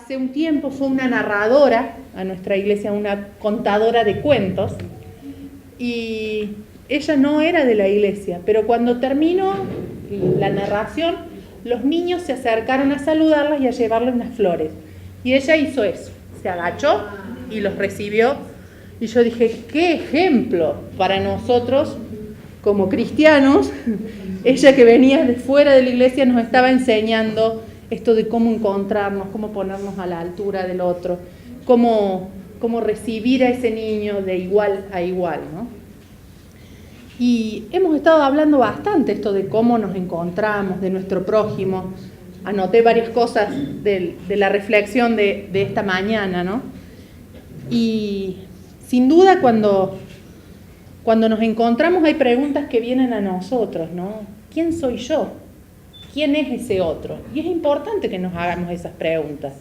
hace un tiempo fue una narradora a nuestra iglesia, una contadora de cuentos, y ella no era de la iglesia, pero cuando terminó la narración, los niños se acercaron a saludarlas y a llevarle unas flores. Y ella hizo eso, se agachó y los recibió. Y yo dije, qué ejemplo para nosotros como cristianos. Ella que venía de fuera de la iglesia nos estaba enseñando esto de cómo encontrarnos, cómo ponernos a la altura del otro, cómo recibir a ese niño de igual a igual, ¿no? Y hemos estado hablando bastante esto de cómo nos encontramos, de nuestro prójimo. Anoté varias cosas de la reflexión de esta mañana, ¿no? Y sin duda cuando nos encontramos hay preguntas que vienen a nosotros, ¿no? ¿Quién soy yo? ¿Quién es ese otro? Y es importante que nos hagamos esas preguntas.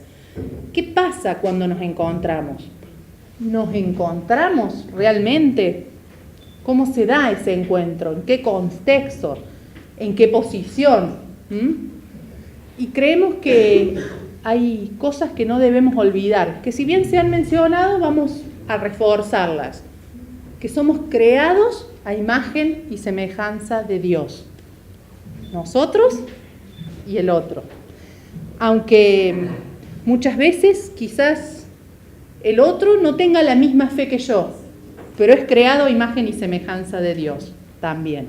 ¿Qué pasa cuando nos encontramos? ¿Nos encontramos realmente? ¿Cómo se da ese encuentro? ¿En qué contexto? ¿En qué posición? Y creemos que hay cosas que no debemos olvidar, que si bien se han mencionado, vamos a reforzarlas. Que somos creados a imagen y semejanza de Dios. Nosotros y el otro. Aunque muchas veces quizás el otro no tenga la misma fe que yo, pero es creado a imagen y semejanza de Dios también.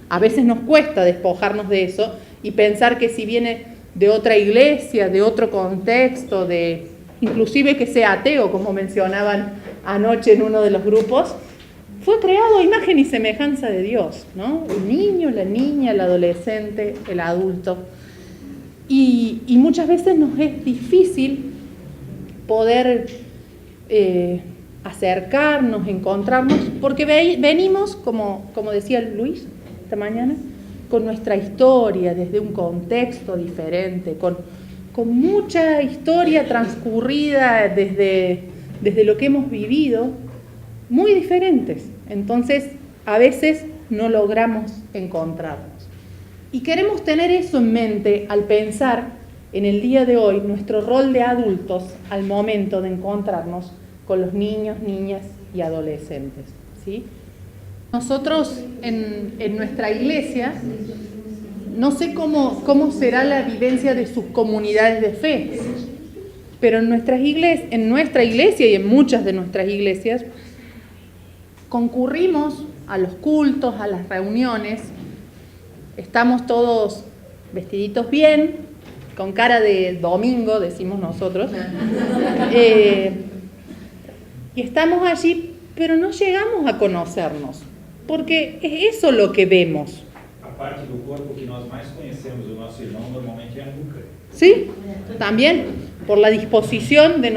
A veces nos cuesta despojarnos de eso y pensar que si viene de otra iglesia, de otro contexto, inclusive que sea ateo, como mencionaban anoche en uno de los grupos, fue creado a imagen y semejanza de Dios, ¿no? El niño, la niña, el adolescente, el adulto. Y muchas veces nos es difícil poder acercarnos, encontrarnos, porque venimos, como decía Luis esta mañana, con nuestra historia, desde un contexto diferente, con mucha historia transcurrida desde lo que hemos vivido, muy diferentes. Entonces, a veces no logramos encontrarnos. Y queremos tener eso en mente al pensar en el día de hoy nuestro rol de adultos al momento de encontrarnos con los niños, niñas y adolescentes, ¿sí? Nosotros en nuestra iglesia, no sé cómo será la vivencia de sus comunidades de fe, pero en nuestra iglesia y en muchas de nuestras iglesias, concurrimos a los cultos, a las reuniones, estamos todos vestiditos bien, con cara de domingo, decimos nosotros, y estamos allí, pero no llegamos a conocernos, porque es eso lo que vemos. A parte do corpo que nós mais conhecemos do nosso irmão normalmente é a nuca. Sí, también, por la disposición de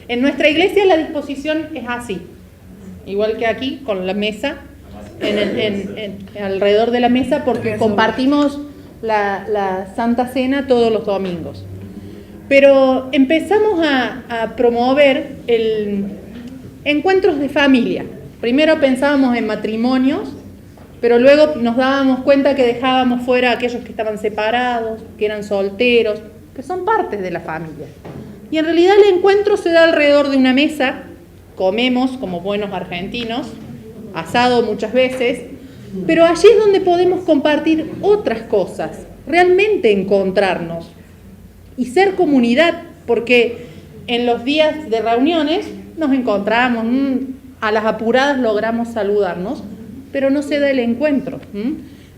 en nuestra iglesia la disposición es así, igual que aquí, con la mesa, alrededor de la mesa, porque compartimos la Santa Cena todos los domingos. Pero empezamos a promover encuentros de familia. Primero pensábamos en matrimonios, pero luego nos dábamos cuenta que dejábamos fuera a aquellos que estaban separados, que eran solteros, que son partes de la familia. Y en realidad el encuentro se da alrededor de una mesa, comemos como buenos argentinos, asado muchas veces, pero allí es donde podemos compartir otras cosas, realmente encontrarnos y ser comunidad, porque en los días de reuniones nos encontramos, a las apuradas logramos saludarnos, pero no se da el encuentro.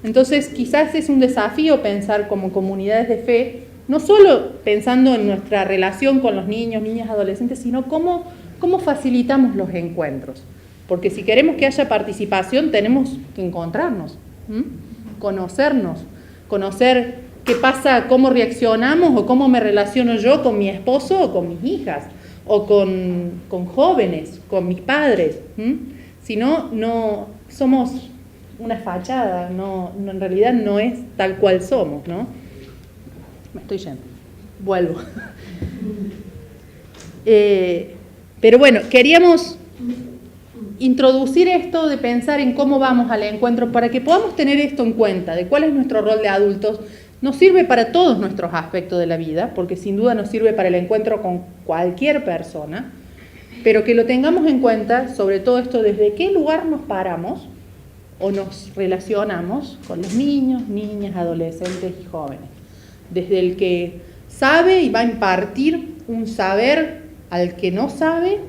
Entonces quizás es un desafío pensar como comunidades de fe, no solo pensando en nuestra relación con los niños, niñas, adolescentes, sino cómo facilitamos los encuentros. Porque si queremos que haya participación, tenemos que encontrarnos, conocernos, conocer qué pasa, cómo reaccionamos o cómo me relaciono yo con mi esposo o con mis hijas, o con jóvenes, con mis padres. Si no somos una fachada, en realidad no es tal cual somos, ¿no? Me estoy yendo, vuelvo. Pero bueno, queríamos introducir esto de pensar en cómo vamos al encuentro para que podamos tener esto en cuenta, de cuál es nuestro rol de adultos, Nos sirve para todos nuestros aspectos de la vida, porque sin duda nos sirve para el encuentro con cualquier persona, pero que lo tengamos en cuenta, sobre todo esto, desde qué lugar nos paramos o nos relacionamos con los niños, niñas, adolescentes y jóvenes. Desde el que sabe y va a impartir un saber al que no sabe,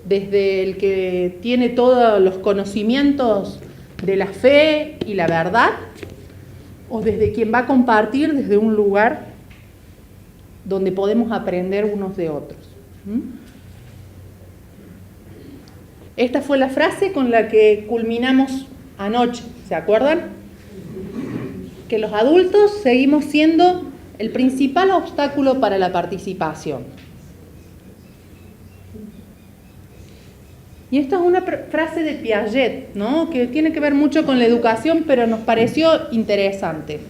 desde el que tiene todos los conocimientos de la fe y la verdad, o desde quien va a compartir desde un lugar donde podemos aprender unos de otros. Esta fue la frase con la que culminamos anoche, ¿se acuerdan? Que los adultos seguimos siendo el principal obstáculo para la participación. Y esta es una frase de Piaget, ¿no? Que tiene que ver mucho con la educación, pero nos pareció interesante.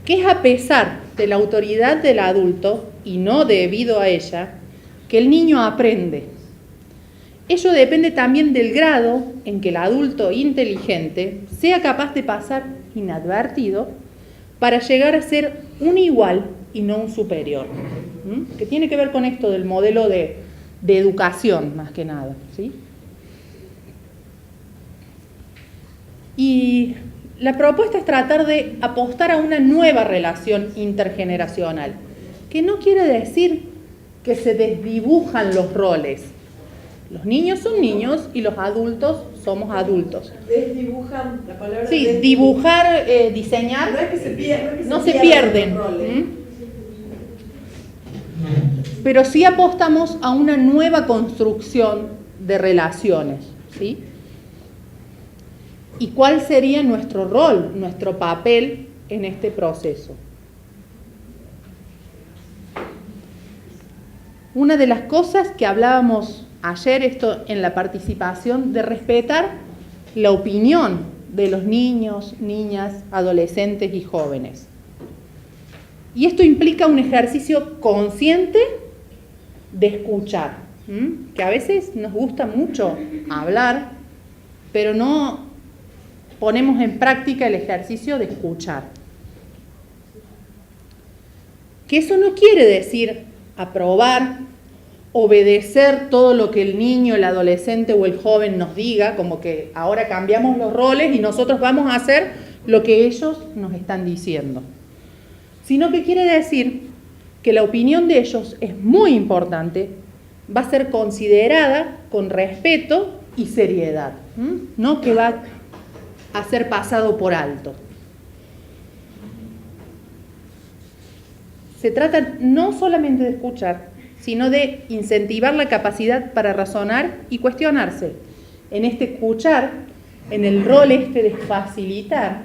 Que es a pesar de la autoridad del adulto, y no debido a ella, que el niño aprende. Ello depende también del grado en que el adulto inteligente sea capaz de pasar inadvertido para llegar a ser un igual y no un superior. Que tiene que ver con esto del modelo de educación, más que nada, ¿sí? Y la propuesta es tratar de apostar a una nueva relación intergeneracional, que no quiere decir que se desdibujan los roles. Los niños son niños y los adultos somos adultos. Desdibujan la palabra. Sí, dibujar, diseñar, No es que se pierden, no se pierden. Pero sí apostamos a una nueva construcción de relaciones, ¿sí? ¿Y cuál sería nuestro rol, nuestro papel en este proceso? Una de las cosas que hablábamos ayer, esto en la participación, de respetar la opinión de los niños, niñas, adolescentes y jóvenes. Y esto implica un ejercicio consciente de escuchar, que a veces nos gusta mucho hablar, pero no ponemos en práctica el ejercicio de escuchar. Que eso no quiere decir aprobar, obedecer todo lo que el niño, el adolescente o el joven nos diga, como que ahora cambiamos los roles y nosotros vamos a hacer lo que ellos nos están diciendo. Sino que quiere decir que la opinión de ellos es muy importante, va a ser considerada con respeto y seriedad, no que va a ser pasado por alto. Se trata no solamente de escuchar, sino de incentivar la capacidad para razonar y cuestionarse. En este escuchar, en el rol de facilitar,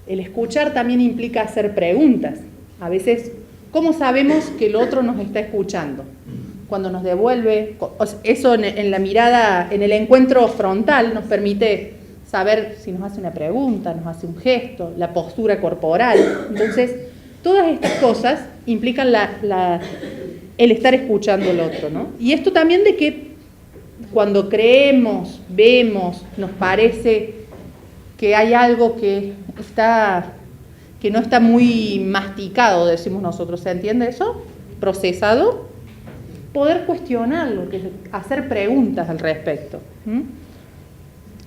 el escuchar también implica hacer preguntas. A veces, ¿cómo sabemos que el otro nos está escuchando? Cuando nos devuelve, eso en la mirada, en el encuentro frontal nos permite saber si nos hace una pregunta, nos hace un gesto, la postura corporal. Entonces, todas estas cosas implican el estar escuchando al otro, ¿no? Y esto también de que cuando creemos, vemos, nos parece que hay algo que no está muy masticado, decimos nosotros, ¿se entiende eso? Procesado, poder cuestionarlo, hacer preguntas al respecto.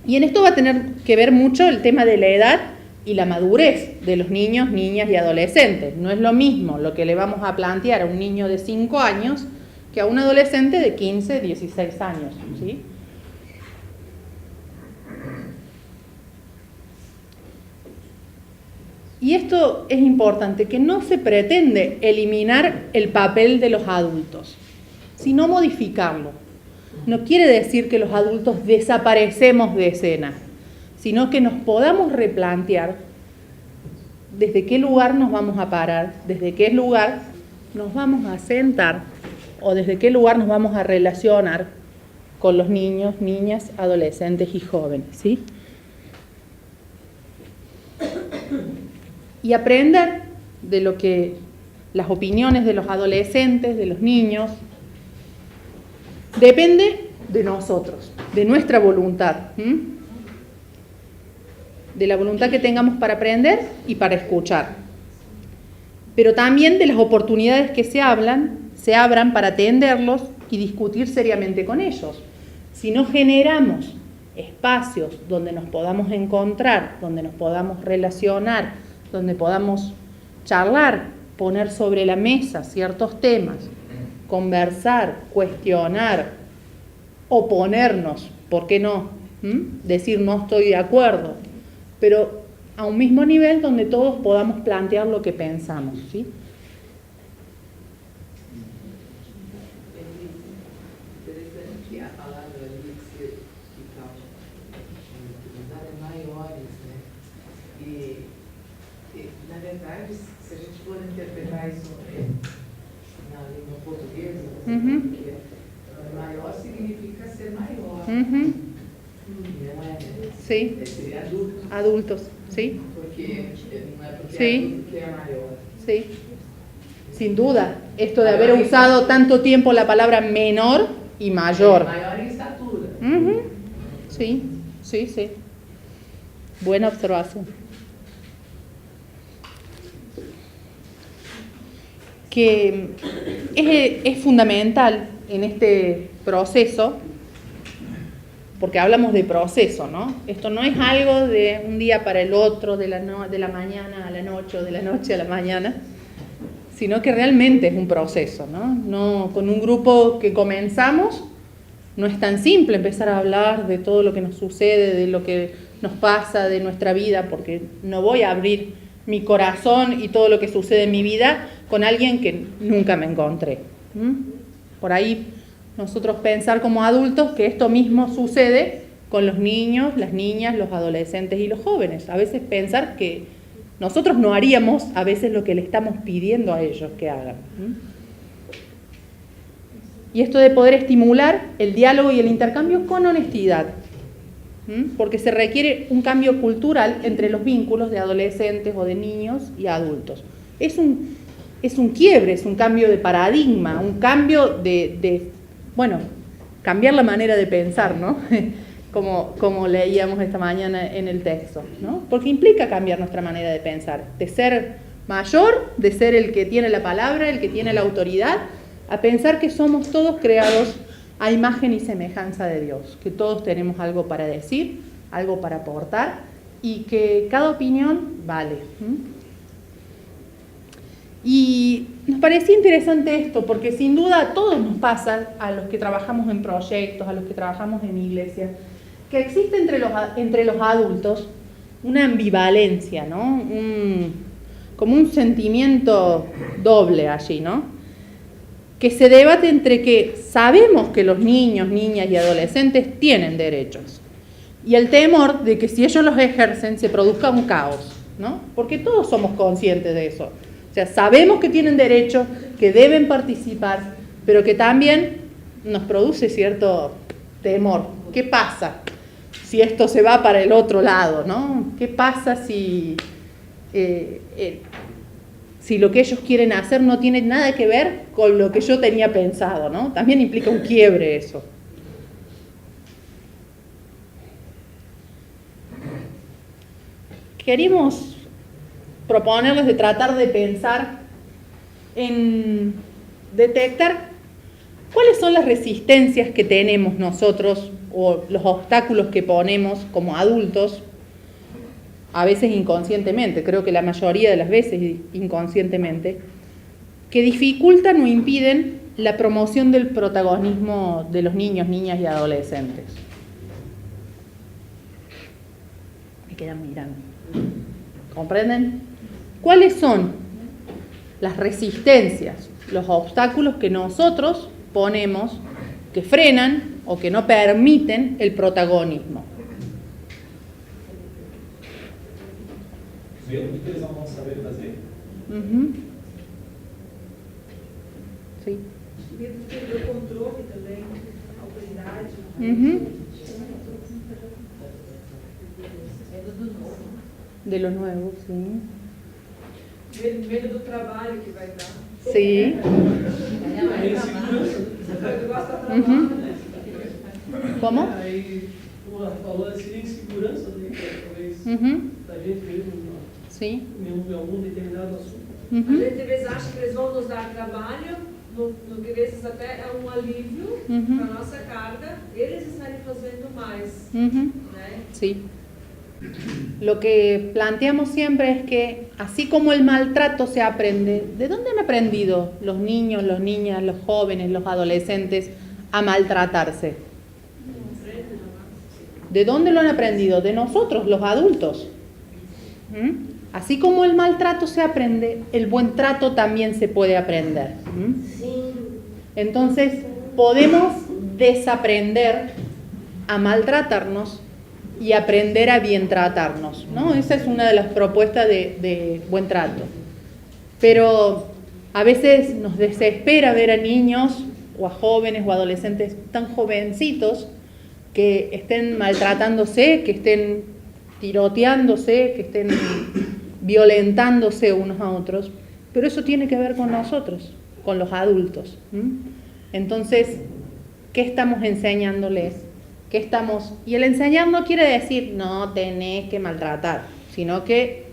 Y en esto va a tener que ver mucho el tema de la edad y la madurez de los niños, niñas y adolescentes. No es lo mismo lo que le vamos a plantear a un niño de 5 años que a un adolescente de 15, 16 años, ¿sí? Y esto es importante, que no se pretende eliminar el papel de los adultos, sino modificarlo. No quiere decir que los adultos desaparecemos de escena, sino que nos podamos replantear desde qué lugar nos vamos a parar, desde qué lugar nos vamos a sentar o desde qué lugar nos vamos a relacionar con los niños, niñas, adolescentes y jóvenes, ¿sí? Y aprender de lo que las opiniones de los adolescentes, de los niños, depende de nosotros, de nuestra voluntad, de la voluntad que tengamos para aprender y para escuchar. pero también de las oportunidades que se abran para atenderlos y discutir seriamente con ellos. Si no generamos espacios donde nos podamos encontrar, donde nos podamos relacionar, donde podamos charlar, poner sobre la mesa ciertos temas, conversar, cuestionar, oponernos, ¿por qué no? Decir no estoy de acuerdo, pero a un mismo nivel donde todos podamos plantear lo que pensamos, ¿sí? Interessante a palavra ali que você estava utilizando é maiores, né? E, na verdade, se a gente for interpretar isso na língua portuguesa, porque maior significa ser maior. Não é, né? Sí. Seria adulto. Adultos, ¿sí? Porque não é porque Sí. é adulto que é maior. Sí. Sin duda, esto de haber usado tanto tiempo la palabra menor y mayor. Maior em estatura. Sí, sí, sí. Buena observación. Que es fundamental en este proceso, porque hablamos de proceso, ¿no? Esto no es algo de un día para el otro, de la mañana a la noche o de la noche a la mañana, sino que realmente es un proceso, ¿no? No, con un grupo que comenzamos, no es tan simple empezar a hablar de todo lo que nos sucede, de lo que nos pasa, de nuestra vida, porque no voy a abrir mi corazón y todo lo que sucede en mi vida con alguien que nunca me encontré. Por ahí nosotros pensar como adultos que esto mismo sucede con los niños, las niñas, los adolescentes y los jóvenes. A veces pensar que nosotros no haríamos a veces lo que le estamos pidiendo a ellos que hagan. Y esto de poder estimular el diálogo y el intercambio con honestidad, porque se requiere un cambio cultural entre los vínculos de adolescentes o de niños y adultos. Es un quiebre, es un cambio de paradigma, un cambio bueno, cambiar la manera de pensar, ¿no? Como leíamos esta mañana en el texto, ¿no? Porque implica cambiar nuestra manera de pensar, de ser mayor, de ser el que tiene la palabra, el que tiene la autoridad, a pensar que somos todos creados a imagen y semejanza de Dios, que todos tenemos algo para decir, algo para aportar y que cada opinión vale. Y nos parecía interesante esto, porque sin duda a todos nos pasa, a los que trabajamos en proyectos, a los que trabajamos en iglesia, que existe entre los adultos una ambivalencia, ¿no? Como un sentimiento doble allí, ¿no? Que se debate entre que sabemos que los niños, niñas y adolescentes tienen derechos y el temor de que si ellos los ejercen se produzca un caos, ¿no? Porque todos somos conscientes de eso. O sea, sabemos que tienen derecho, que deben participar, pero que también nos produce cierto temor. ¿Qué pasa si esto se va para el otro lado, ¿no? ¿Qué pasa si lo que ellos quieren hacer no tiene nada que ver con lo que yo tenía pensado, ¿no? También implica un quiebre eso. Queríamos proponerles de tratar de pensar en detectar cuáles son las resistencias que tenemos nosotros o los obstáculos que ponemos como adultos, a veces inconscientemente, creo que la mayoría de las veces inconscientemente, que dificultan o impiden la promoción del protagonismo de los niños, niñas y adolescentes. Me quedan mirando. ¿Comprenden? ¿Cuáles son las resistencias, los obstáculos que nosotros ponemos que frenan o que no permiten el protagonismo? Medo do que eles não vão saber fazer. Sí. Medo de perder o controle também, a autoridade. De lo nuevo, sí. Medo do trabalho que vai dar. Sí. ¿Cómo? Aí, como ela falou, seria insegurança talvez da gente mesmo, Sí. em algum determinado assunto. A gente às vezes acha que eles vão nos dar trabalho, no que às vezes até é um alívio para a nossa carga, eles estarem fazendo mais. Né? Sí. Lo que planteamos siempre es que, así como el maltrato se aprende, ¿de dónde han aprendido los niños, las niñas, los jóvenes, los adolescentes a maltratarse? ¿De dónde lo han aprendido? De nosotros, los adultos. Así como el maltrato se aprende, el buen trato también se puede aprender. Entonces, podemos desaprender a maltratarnos y aprender a bien tratarnos, ¿no? Esa es una de las propuestas de buen trato. Pero a veces nos desespera ver a niños o a jóvenes o adolescentes tan jovencitos que estén maltratándose, que estén tiroteándose, que estén violentándose unos a otros. Pero eso tiene que ver con nosotros, con los adultos. Entonces, ¿qué estamos enseñándoles? Y el enseñar no quiere decir no tenés que maltratar, sino que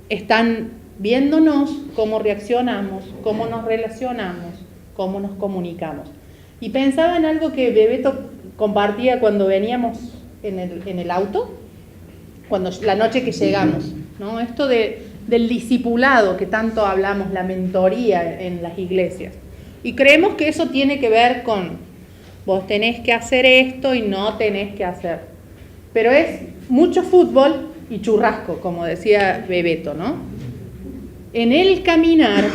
están viéndonos cómo reaccionamos, cómo nos relacionamos, cómo nos comunicamos. Y pensaba en algo que Bebeto compartía cuando veníamos en el auto, la noche que llegamos, ¿no? Esto del discipulado que tanto hablamos, la mentoría en las iglesias. Y creemos que eso tiene que ver con vos tenés que hacer esto y no tenés que hacer. Pero es mucho fútbol y churrasco, como decía Bebeto, ¿no? En el caminar,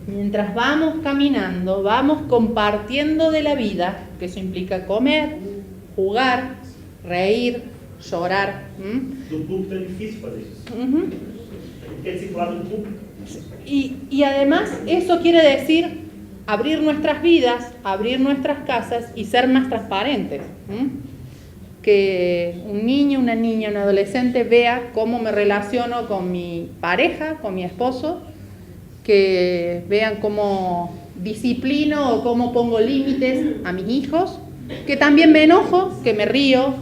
mientras vamos caminando, vamos compartiendo de la vida, que eso implica comer, jugar, reír, llorar. Do público é difícil fazer isso. É discipulado do público. Y además eso quiere decir abrir nuestras vidas, abrir nuestras casas y ser más transparentes. Que un niño, una niña, un adolescente vea cómo me relaciono con mi pareja, con mi esposo, que vean cómo disciplino o cómo pongo límites a mis hijos, que también me enojo, que me río,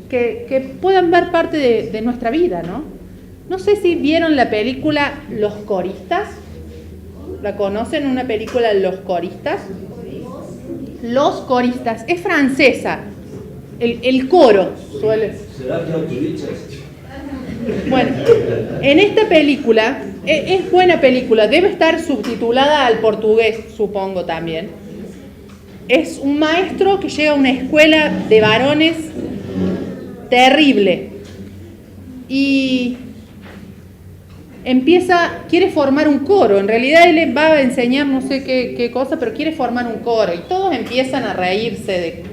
que puedan ver parte de nuestra vida, ¿no? No sé si vieron la película Los Coristas. ¿La conocen? Una película Los Coristas. Los Coristas. Es francesa. El coro suele. ¿Será que autorizas? Bueno, en esta película, es buena película, debe estar subtitulada al portugués, supongo también. Es un maestro que llega a una escuela de varones terrible. Y quiere formar un coro. En realidad él va a enseñar no sé qué cosa, pero quiere formar un coro. Y todos empiezan a reírse de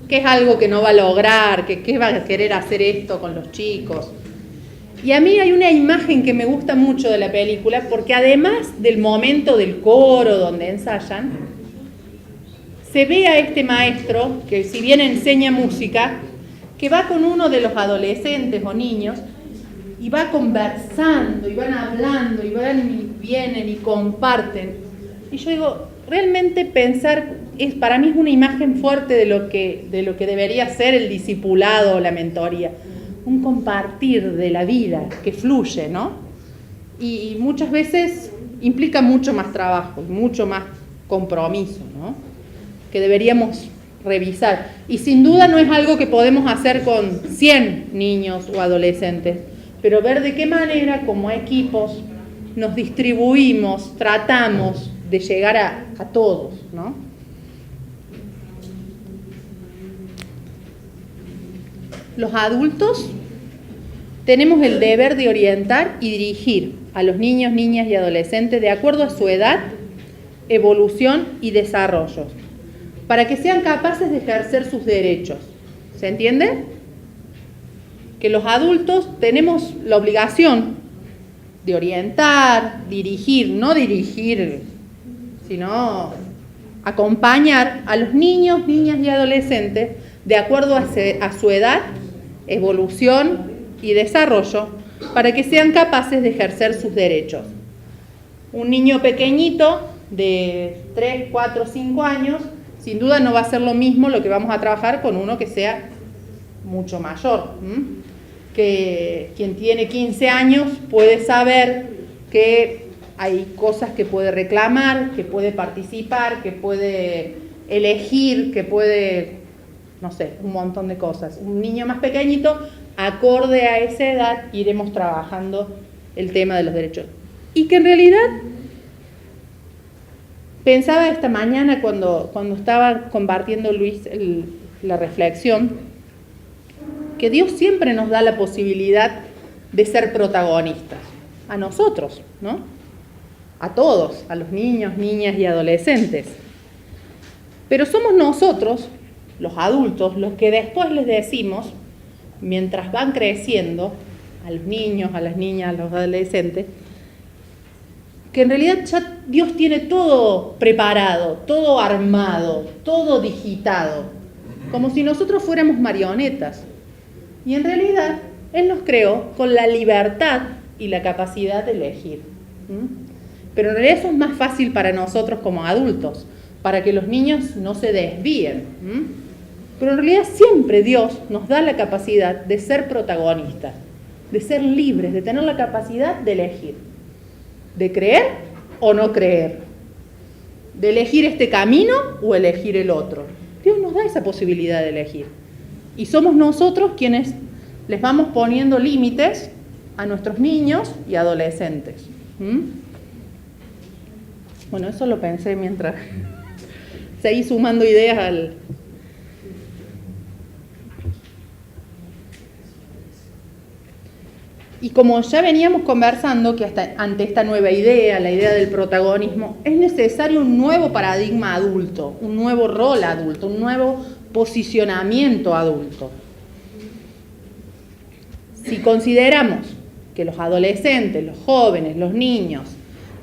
que es algo que no va a lograr, que va a querer hacer esto con los chicos. Y a mí hay una imagen que me gusta mucho de la película, porque además del momento del coro donde ensayan, se ve a este maestro, que si bien enseña música, que va con uno de los adolescentes o niños, y va conversando, y van hablando, y van y vienen y comparten. Y yo digo, realmente pensar, para mí es una imagen fuerte de lo que debería ser el discipulado o la mentoría. Un compartir de la vida que fluye, ¿no? Y muchas veces implica mucho más trabajo, mucho más compromiso, ¿no? Que deberíamos revisar. Y sin duda no es algo que podemos hacer con 100 niños o adolescentes, pero ver de qué manera como equipos nos distribuimos, tratamos de llegar a todos, ¿no? Los adultos tenemos el deber de orientar y dirigir a los niños, niñas y adolescentes de acuerdo a su edad, evolución y desarrollo, para que sean capaces de ejercer sus derechos. ¿Se entiende? Que los adultos tenemos la obligación de orientar, dirigir, no dirigir, sino acompañar a los niños, niñas y adolescentes de acuerdo a su edad, evolución y desarrollo, para que sean capaces de ejercer sus derechos. Un niño pequeñito de 3, 4, 5 años, sin duda no va a ser lo mismo lo que vamos a trabajar con uno que sea mucho mayor. Que quien tiene 15 años puede saber que hay cosas que puede reclamar, que puede participar, que puede elegir, que puede, no sé, un montón de cosas. Un niño más pequeñito, acorde a esa edad, iremos trabajando el tema de los derechos. Y que en realidad, pensaba esta mañana cuando estaba compartiendo Luis la reflexión, que Dios siempre nos da la posibilidad de ser protagonistas, a nosotros, ¿no? A todos, a los niños, niñas y adolescentes. Pero somos nosotros, los adultos, los que después les decimos, mientras van creciendo, a los niños, a las niñas, a los adolescentes, que en realidad ya Dios tiene todo preparado, todo armado, todo digitado, como si nosotros fuéramos marionetas. Y en realidad Él nos creó con la libertad y la capacidad de elegir. Pero en realidad eso es más fácil para nosotros como adultos, para que los niños no se desvíen. Pero en realidad siempre Dios nos da la capacidad de ser protagonistas, de ser libres, de tener la capacidad de elegir, de creer o no creer, de elegir este camino o elegir el otro. Dios nos da esa posibilidad de elegir. Y somos nosotros quienes les vamos poniendo límites a nuestros niños y adolescentes. Bueno, eso lo pensé mientras seguí sumando ideas al... Y como ya veníamos conversando, que ante esta nueva idea, la idea del protagonismo, es necesario un nuevo paradigma adulto, un nuevo rol adulto, un nuevo posicionamiento adulto. Si consideramos que los adolescentes, los jóvenes, los niños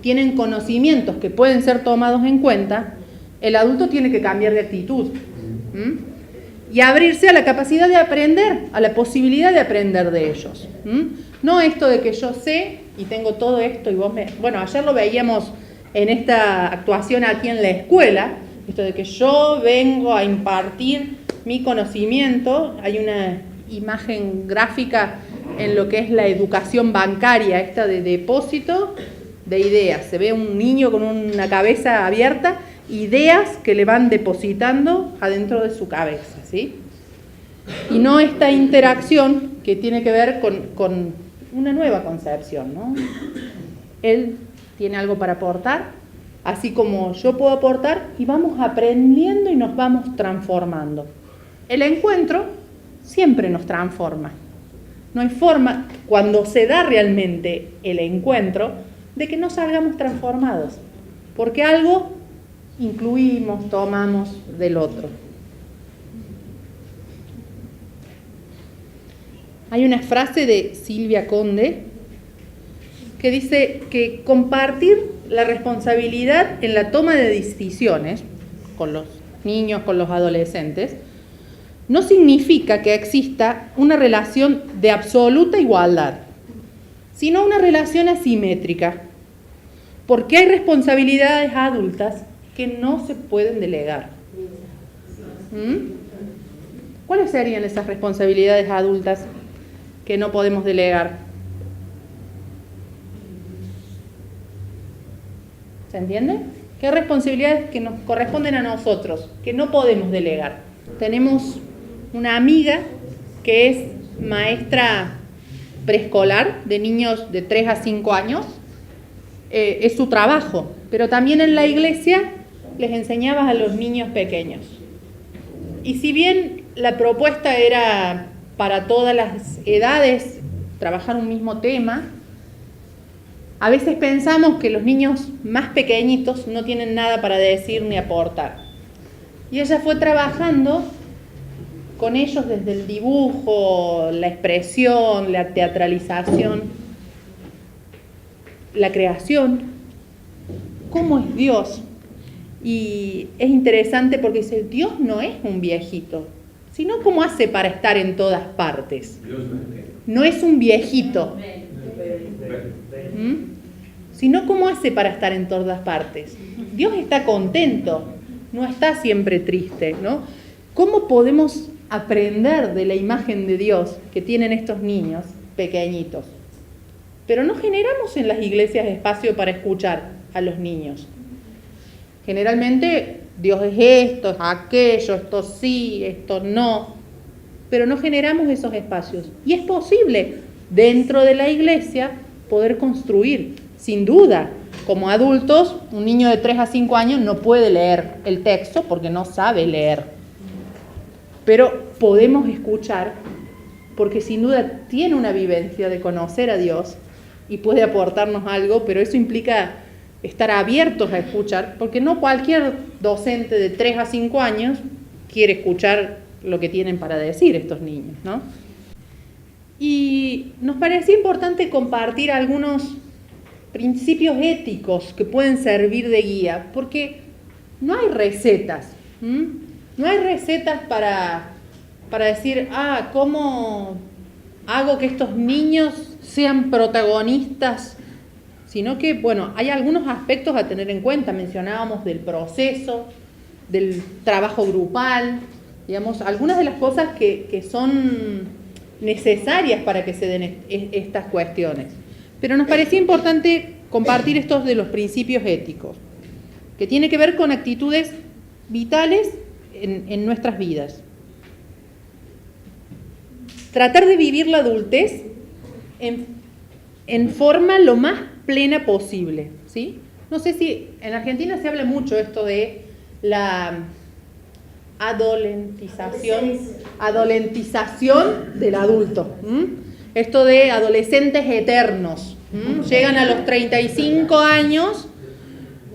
tienen conocimientos que pueden ser tomados en cuenta, el adulto tiene que cambiar de actitud y abrirse a la capacidad de aprender, a la posibilidad de aprender de ellos. No esto de que yo sé y tengo todo esto y vos me... Bueno, ayer lo veíamos en esta actuación aquí en la escuela, esto de que yo vengo a impartir mi conocimiento. Hay una imagen gráfica en lo que es la educación bancaria, esta de depósito de ideas. Se ve un niño con una cabeza abierta, ideas que le van depositando adentro de su cabeza, ¿sí? Y no esta interacción que tiene que ver con una nueva concepción, ¿no? Él tiene algo para aportar, así como yo puedo aportar, y vamos aprendiendo y nos vamos transformando. El encuentro siempre nos transforma. No hay forma, cuando se da realmente el encuentro, de que no salgamos transformados, porque algo incluimos, tomamos del otro. Hay una frase de Silvia Conde que dice que compartir la responsabilidad en la toma de decisiones con los niños, con los adolescentes, no significa que exista una relación de absoluta igualdad, sino una relación asimétrica, porque hay responsabilidades adultas que no se pueden delegar. ¿Cuáles serían esas responsabilidades adultas que no podemos delegar? ¿Se entiende? ¿Qué responsabilidades que nos corresponden a nosotros, que no podemos delegar? Tenemos una amiga que es maestra preescolar de niños de 3 a 5 años. Es su trabajo, pero también en la iglesia les enseñaba a los niños pequeños. Y si bien la propuesta era para todas las edades trabajar un mismo tema, a veces pensamos que los niños más pequeñitos no tienen nada para decir ni aportar. Y ella fue trabajando con ellos desde el dibujo, la expresión, la teatralización, la creación, cómo es Dios. Y es interesante porque dice, Dios no es un viejito, sino cómo hace para estar en todas partes. No es un viejito, sino cómo hace para estar en todas partes. Dios está contento, no está siempre triste, ¿no? ¿Cómo podemos aprender de la imagen de Dios que tienen estos niños pequeñitos? pero no generamos en las iglesias espacio para escuchar a los niños. Generalmente Dios es esto, es aquello, esto sí, esto no, pero no generamos esos espacios. Y es posible dentro de la iglesia poder construir, sin duda. Como adultos, un niño de 3 a 5 años no puede leer el texto porque no sabe leer. Pero podemos escuchar porque sin duda tiene una vivencia de conocer a Dios y puede aportarnos algo, pero eso implica estar abiertos a escuchar, porque no cualquier docente de 3 a 5 años quiere escuchar lo que tienen para decir estos niños, ¿no? Y nos parecía importante compartir algunos principios éticos que pueden servir de guía, porque no hay recetas, no hay recetas para decir, ¿cómo hago que estos niños sean protagonistas? Sino que, bueno, hay algunos aspectos a tener en cuenta. Mencionábamos del proceso, del trabajo grupal, digamos, algunas de las cosas que son necesarias para que se den estas cuestiones. Pero nos parecía importante compartir estos de los principios éticos, que tiene que ver con actitudes vitales en nuestras vidas. Tratar de vivir la adultez en forma lo más plena posible, ¿sí? No sé si en Argentina se habla mucho esto de la adolentización del adulto. Esto de adolescentes eternos. Llegan a los 35 años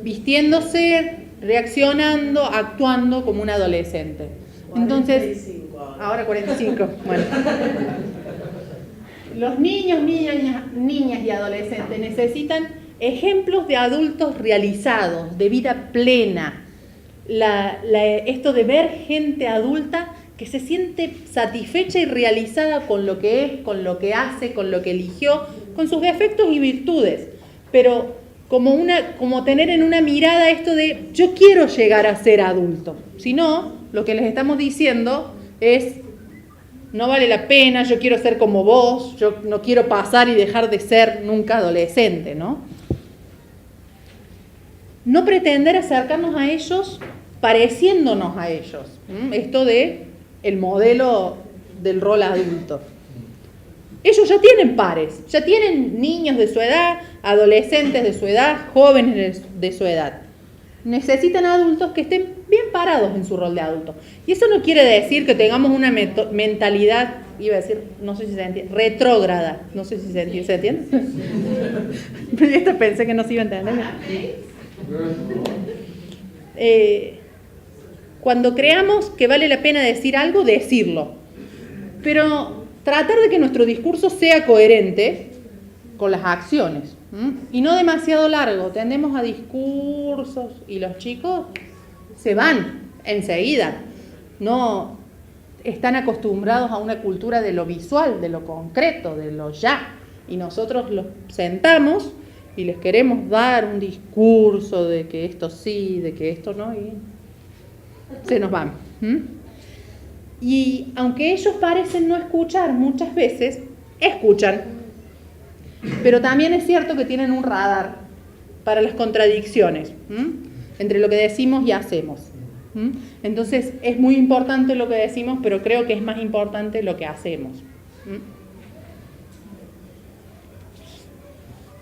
vistiéndose, reaccionando, actuando como un adolescente. Entonces, ahora 45, bueno. Los niños, niñas y adolescentes necesitan ejemplos de adultos realizados, de vida plena. Esto de ver gente adulta que se siente satisfecha y realizada con lo que es, con lo que hace, con lo que eligió, con sus defectos y virtudes, pero como tener en una mirada esto de yo quiero llegar a ser adulto. Si no, lo que les estamos diciendo es no vale la pena, yo quiero ser como vos, yo no quiero pasar y dejar de ser nunca adolescente, ¿no? No pretender acercarnos a ellos pareciéndonos a ellos. Esto de el modelo del rol adulto. Ellos ya tienen pares, ya tienen niños de su edad, adolescentes de su edad, jóvenes de su edad. Necesitan adultos que estén bien parados en su rol de adulto. Y eso no quiere decir que tengamos una mentalidad, iba a decir, no sé si se entiende, retrógrada. No sé si se entiende. ¿Se entiende? Esto pensé que no se iba a entender. Cuando creamos que vale la pena decir algo, decirlo. Pero tratar de que nuestro discurso sea coherente con las acciones. Y no demasiado largo. Tendemos a discursos y los chicos se van enseguida. No están acostumbrados a una cultura de lo visual, de lo concreto, de lo ya. Y nosotros los sentamos y les queremos dar un discurso de que esto sí, de que esto no, y se nos van. Y aunque ellos parecen no escuchar, muchas veces escuchan. Pero también es cierto que tienen un radar para las contradicciones entre lo que decimos y hacemos. Entonces es muy importante lo que decimos, pero creo que es más importante lo que hacemos.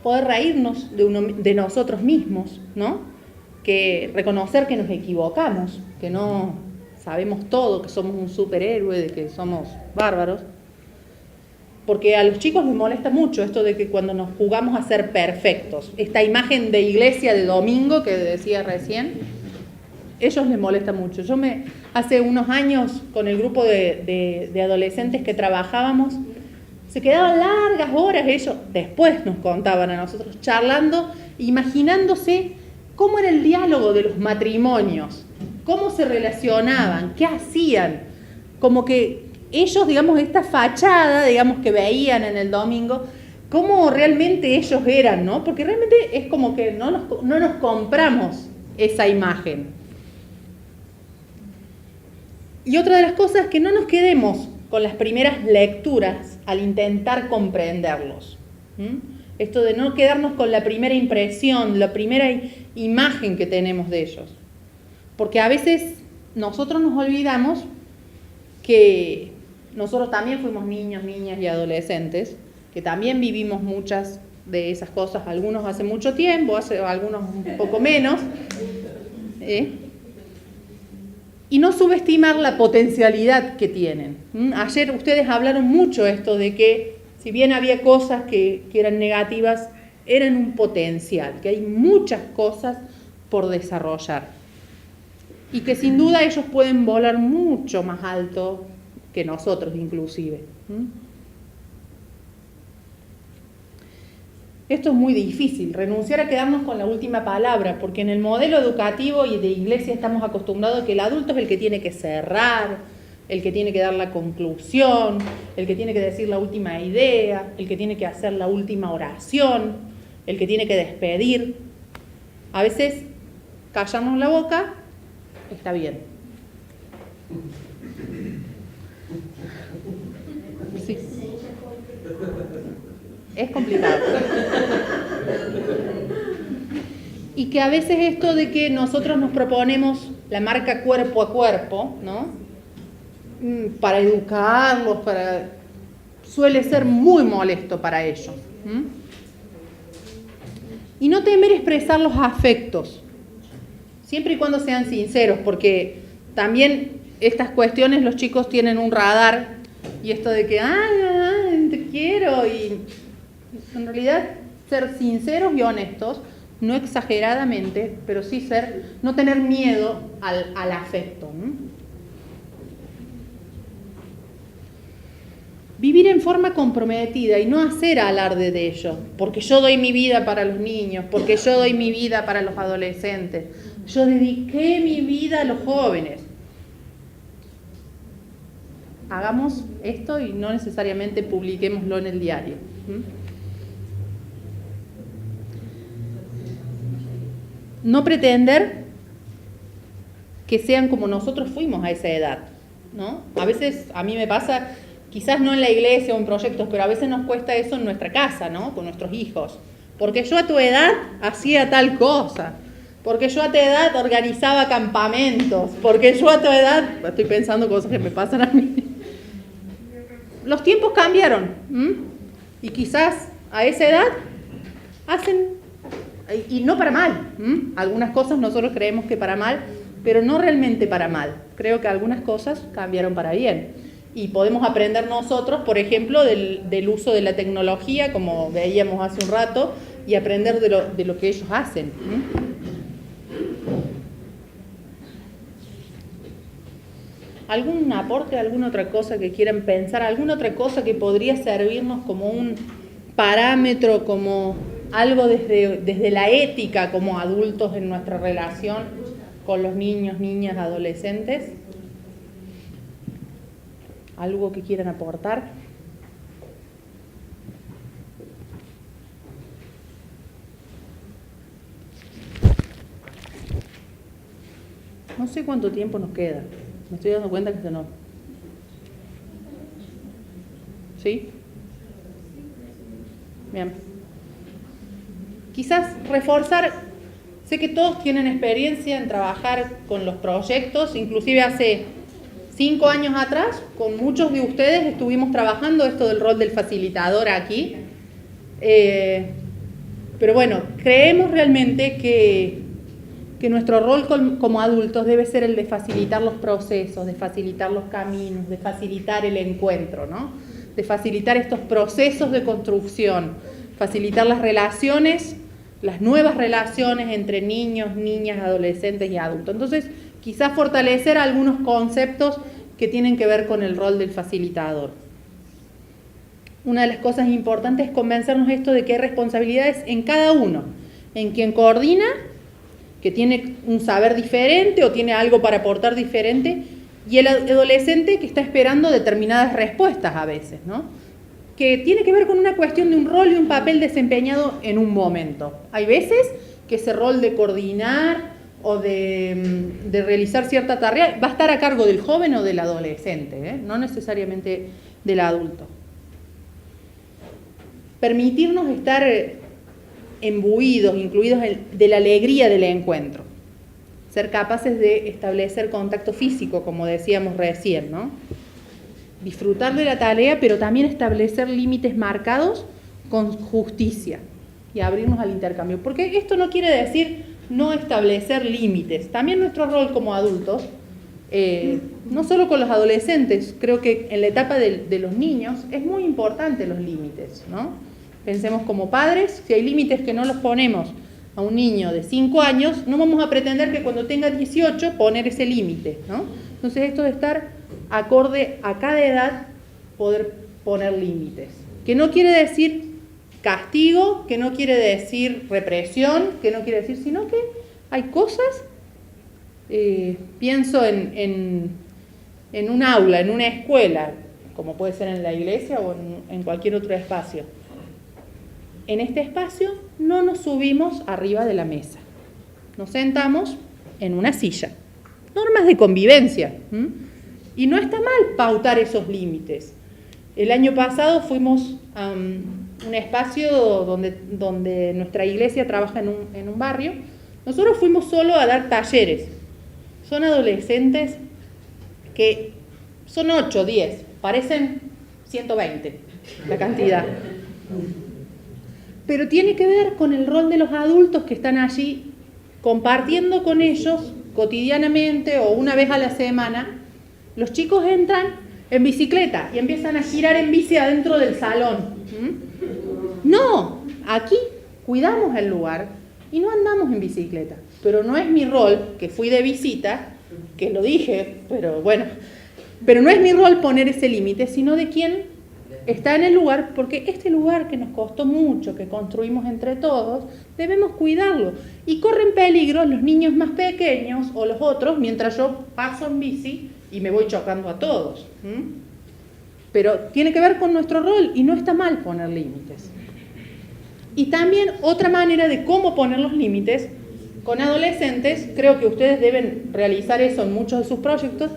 Poder reírnos de nosotros mismos, ¿no? Que reconocer que nos equivocamos, que no sabemos todo, que somos un superhéroe, de que somos bárbaros. Porque a los chicos les molesta mucho esto de que cuando nos jugamos a ser perfectos, esta imagen de iglesia de domingo que decía recién, ellos les molesta mucho. Hace unos años con el grupo de adolescentes que trabajábamos, se quedaban largas horas, ellos después nos contaban a nosotros, charlando, imaginándose cómo era el diálogo de los matrimonios, cómo se relacionaban, qué hacían, como que ellos, digamos, esta fachada, digamos, que veían en el domingo, cómo realmente ellos eran, ¿no? Porque realmente es como que no nos compramos esa imagen. Y otra de las cosas, que no nos quedemos con las primeras lecturas al intentar comprenderlos. Esto de no quedarnos con la primera impresión, la primera imagen que tenemos de ellos. Porque a veces nosotros nos olvidamos que nosotros también fuimos niños, niñas y adolescentes, que también vivimos muchas de esas cosas, algunos hace mucho tiempo, algunos un poco menos. Y no subestimar la potencialidad que tienen. Ayer ustedes hablaron mucho esto de que, si bien había cosas que eran negativas, eran un potencial, que hay muchas cosas por desarrollar. Y que sin duda ellos pueden volar mucho más alto que nosotros inclusive. Esto es muy difícil, renunciar a quedarnos con la última palabra, porque en el modelo educativo y de iglesia estamos acostumbrados a que el adulto es el que tiene que cerrar, el que tiene que dar la conclusión, el que tiene que decir la última idea, el que tiene que hacer la última oración, el que tiene que despedir. A veces callarnos la boca está bien. Sí. Es complicado. Y que a veces esto de que nosotros nos proponemos la marca cuerpo a cuerpo, ¿no? Para educarlos, suele ser muy molesto para ellos. Y no temer expresar los afectos, siempre y cuando sean sinceros, porque también estas cuestiones los chicos tienen un radar, y esto de que, te quiero, y en realidad ser sinceros y honestos, no exageradamente, pero sí no tener miedo al afecto. Vivir en forma comprometida y no hacer alarde de ello, porque yo doy mi vida para los niños, porque yo doy mi vida para los adolescentes, yo dediqué mi vida a los jóvenes. Hagamos esto y no necesariamente publiquémoslo en el diario. No pretender que sean como nosotros fuimos a esa edad, ¿no? A veces a mí me pasa, quizás no en la iglesia o en proyectos, pero a veces nos cuesta eso en nuestra casa, ¿no? Con nuestros hijos. Porque yo a tu edad hacía tal cosa, porque yo a tu edad organizaba campamentos, porque yo a tu edad, estoy pensando cosas que me pasan a mí. Los tiempos cambiaron, y quizás a esa edad hacen, y no para mal, algunas cosas nosotros creemos que para mal, pero no realmente para mal. Creo que algunas cosas cambiaron para bien. Y podemos aprender nosotros, por ejemplo, del uso de la tecnología, como veíamos hace un rato, y aprender de lo que ellos hacen. ¿Algún aporte, alguna otra cosa que quieran pensar? ¿Alguna otra cosa que podría servirnos como un parámetro, como algo desde la ética como adultos en nuestra relación con los niños, niñas, adolescentes? ¿Algo que quieran aportar? No sé cuánto tiempo nos queda. Me estoy dando cuenta que no. ¿Sí? Bien. Quizás reforzar, sé que todos tienen experiencia en trabajar con los proyectos, inclusive hace 5 años atrás, con muchos de ustedes estuvimos trabajando esto del rol del facilitador aquí. Pero bueno, creemos realmente que nuestro rol como adultos debe ser el de facilitar los procesos, de facilitar los caminos, de facilitar el encuentro, ¿no? De facilitar estos procesos de construcción, facilitar las relaciones, las nuevas relaciones entre niños, niñas, adolescentes y adultos. Entonces, quizás fortalecer algunos conceptos que tienen que ver con el rol del facilitador. Una de las cosas importantes es convencernos esto de que hay responsabilidades en cada uno, en quien coordina, que tiene un saber diferente o tiene algo para aportar diferente, y el adolescente que está esperando determinadas respuestas a veces, ¿no? Que tiene que ver con una cuestión de un rol y un papel desempeñado en un momento. Hay veces que ese rol de coordinar o de realizar cierta tarea va a estar a cargo del joven o del adolescente, no necesariamente del adulto. permitirnos estar imbuidos, incluidos de la alegría del encuentro. Ser capaces de establecer contacto físico, como decíamos recién, ¿no? Disfrutar de la tarea, pero también establecer límites marcados con justicia y abrirnos al intercambio. Porque esto no quiere decir no establecer límites. También nuestro rol como adultos, no solo con los adolescentes, creo que en la etapa de los niños es muy importante los límites, ¿no? Pensemos como padres, si hay límites que no los ponemos a un niño de 5 años, no vamos a pretender que cuando tenga 18 poner ese límite, ¿no? Entonces esto de estar acorde a cada edad, poder poner límites. Que no quiere decir castigo, que no quiere decir represión, que no quiere decir, sino que hay cosas, pienso en un aula, en una escuela, como puede ser en la iglesia o en cualquier otro espacio. En este espacio no nos subimos arriba de la mesa, nos sentamos en una silla. Normas de convivencia. Y no está mal pautar esos límites. El año pasado fuimos a un espacio donde nuestra iglesia trabaja en un barrio. Nosotros fuimos solo a dar talleres. Son adolescentes que son 8, 10, parecen 120 la cantidad. Pero tiene que ver con el rol de los adultos que están allí compartiendo con ellos cotidianamente o una vez a la semana. Los chicos entran en bicicleta y empiezan a girar en bici adentro del salón. No, aquí cuidamos el lugar y no andamos en bicicleta. Pero no es mi rol, que fui de visita, que lo dije, pero bueno, pero no es mi rol poner ese límite, sino de quien está en el lugar, porque este lugar que nos costó mucho, que construimos entre todos, debemos cuidarlo. Y corren peligro los niños más pequeños o los otros, mientras yo paso en bici y me voy chocando a todos. Pero tiene que ver con nuestro rol y no está mal poner límites. Y también otra manera de cómo poner los límites con adolescentes, creo que ustedes deben realizar eso en muchos de sus proyectos,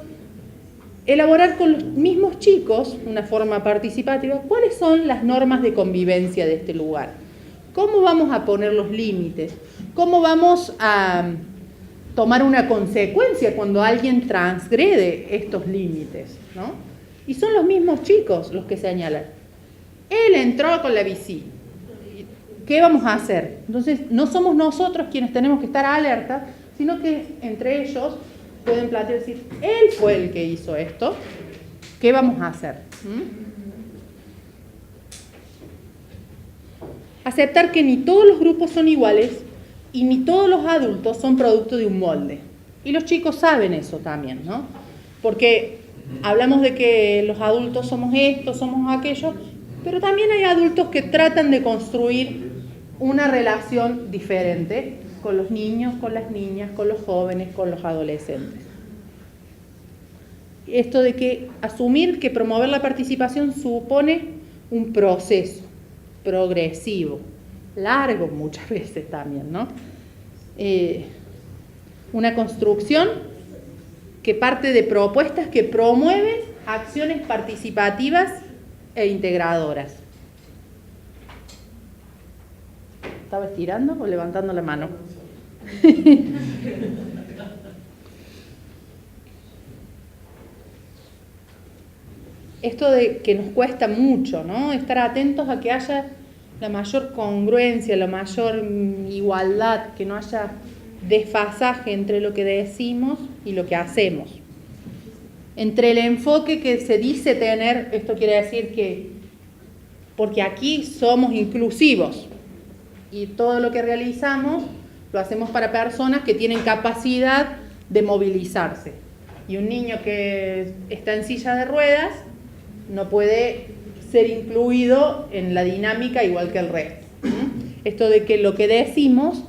elaborar con los mismos chicos, una forma participativa, cuáles son las normas de convivencia de este lugar. ¿Cómo vamos a poner los límites? ¿Cómo vamos a tomar una consecuencia cuando alguien transgrede estos límites, ¿no? Y son los mismos chicos los que señalan. Él entró con la bici. ¿Qué vamos a hacer? Entonces, no somos nosotros quienes tenemos que estar alerta, sino que entre ellos pueden plantear, decir, él fue el que hizo esto, ¿qué vamos a hacer? Aceptar que ni todos los grupos son iguales y ni todos los adultos son producto de un molde. Y los chicos saben eso también, ¿no? Porque hablamos de que los adultos somos esto, somos aquello, pero también hay adultos que tratan de construir una relación diferente con los niños, con las niñas, con los jóvenes, con los adolescentes. Esto de que asumir que promover la participación supone un proceso progresivo, largo muchas veces también, ¿no? Una construcción que parte de propuestas que promueven acciones participativas e integradoras. ¿Estaba estirando o levantando la mano? Esto de que nos cuesta mucho, ¿no? Estar atentos a que haya la mayor congruencia, la mayor igualdad, que no haya desfasaje entre lo que decimos y lo que hacemos. Entre el enfoque que se dice tener, esto quiere decir que, porque aquí somos inclusivos y todo lo que realizamos lo hacemos para personas que tienen capacidad de movilizarse. Y un niño que está en silla de ruedas no puede ser incluido en la dinámica igual que el resto. Esto de que lo que decimos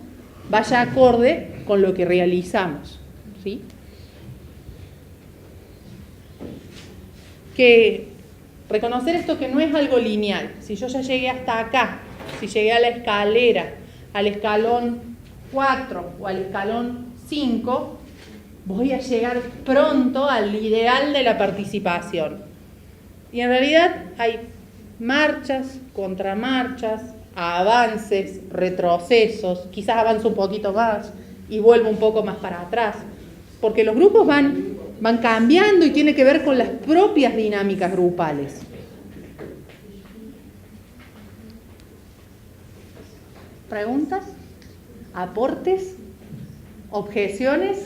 vaya acorde con lo que realizamos, ¿sí? Que reconocer esto que no es algo lineal. Si yo ya llegué hasta acá, si llegué a la escalera, al escalón 4 o al escalón 5, voy a llegar pronto al ideal de la participación. Y en realidad hay marchas, contramarchas, avances, retrocesos, quizás avanzo un poquito más y vuelvo un poco más para atrás, porque los grupos van cambiando y tiene que ver con las propias dinámicas grupales. ¿Preguntas? ¿Aportes? ¿Objeciones?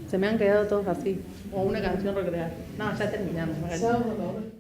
Se me han quedado todos así. O una canción recreada. No, ya terminamos. Salvador.